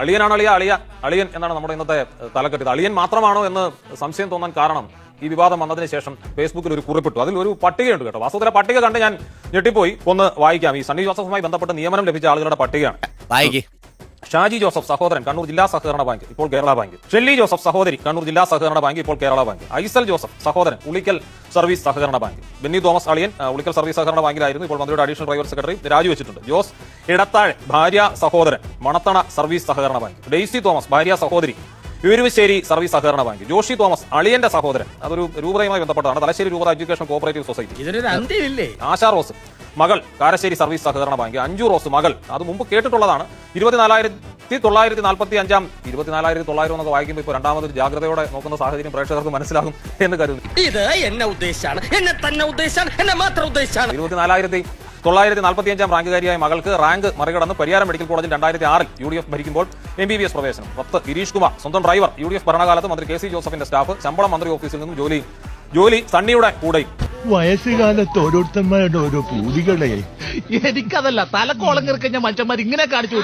അളിയനാണ് അളിയൻ എന്നാണ് നമ്മുടെ ഇന്നത്തെ തലക്കെട്ട്. അളിയൻ മാത്രമാണോ എന്ന് സംശയം തോന്നാൻ കാരണം ഈ വിവാദം വന്നതിന് ശേഷം ഫേസ്ബുക്കിൽ ഒരു കുറിപ്പിട്ടു. അതിൽ ഒരു പട്ടികയുണ്ട് കേട്ടോ. വാസ്തവത്തിലെ പട്ടിക കണ്ട് ഞാൻ ഞെട്ടിപ്പോയി. ഒന്ന് വായിക്കാം. ഈ സണ്ണി ജോസഫുമായി ബന്ധപ്പെട്ട് നിയമനം ലഭിച്ച ആളുകളുടെ പട്ടികയാണ്. ഷാജി ജോസഫ് സഹോദരൻ കണ്ണൂർ ജില്ലാ സഹകരണ ബാങ്ക്, ഇപ്പോൾ കേരള ബാങ്ക്. ഷെല്ലി ജോസഫ് സഹോദരി കണ്ണൂർ ജില്ലാ സഹകരണ ബാങ്ക്, ഇപ്പോൾ കേരള ബാങ്ക്. ഐസൽ ജോസഫ് സഹോദരൻ ഉളിക്കൽ സർവീസ് സഹകരണ ബാങ്ക്. ബെന്നി തോമസ് അളിയൻ ഉളിക്കൽ സർവീസ് സഹകരണ ബാങ്കിലായിരുന്നു, ഇപ്പോൾ മന്ത്രിയുടെ അഡീഷണൽ പ്രൈവറ്റ് സെക്രട്ടറി രാജിവെച്ചിട്ടുണ്ട്. ജോസ് ഇടത്താഴ് ഭാര്യ സഹോദരൻ മണത്തണ സർവീസ് സഹകരണ ബാങ്ക്. ഡെയ്സി തോമസ് ഭാര്യ സഹോദരി ഉയരുവശ്ശേരി സർവീസ് സഹകരണ ബാങ്ക്. ജോഷി തോമസ് അളിയന്റെ സഹോദരൻ, അതൊരു രൂപതയുമായി ബന്ധപ്പെട്ടതാണ്, തലശ്ശേരി രൂപത education cooperative society. ASHA rose മകൾ കാരശ്ശേരി സർവീസ് സഹകരണ ബാങ്ക്. അഞ്ജു റോസ് മകൾ, അത് മുമ്പ് കേട്ടിട്ടുള്ളതാണ്. 24,900 എന്നൊക്കെ വായിക്കുമ്പോൾ ഇപ്പോൾ രണ്ടാമതൊരു ജാഗ്രതയോടെ നോക്കുന്ന സാഹചര്യം പ്രേക്ഷകർക്ക് മനസ്സിലാകും എന്ന് കരുതുന്നു. ഇത് എന്നെ ഉദ്ദേശാണ്, എന്നെ തന്നെ ഉദ്ദേശാണ്, എന്നെ മാത്രം ഉദ്ദേശാണ്. 24,945 റാങ്കുകാരിയായ മകൾക്ക് റാങ്ക് മറികടന്ന് പരിയാരം മെഡിക്കൽ കോളേജിൽ 2006 UDF ഭരിക്കുമ്പോൾ MBBS പ്രവേശനം. 10 ഗിരീഷ് കുമാർ സ്വന്തം ഡ്രൈവർ. UDF ഭരണകാലത്ത് മന്ത്രി KC ജോസഫിന്റെ സ്റ്റാഫ്. ശമ്പളം മന്ത്രി ഓഫീസിൽ നിന്നും ജോലി സണ്ണിയുടെ കൂടെയും. വയസ്സുകാലത്ത് ഓരോരുത്തന്മാരുടെ ഓരോ പൂതികളെ. എനിക്കതല്ല, തലക്കോളം കിറക്കഞ്ഞ മനുഷ്യന്മാർ ഇങ്ങനെ കാണിച്ചു.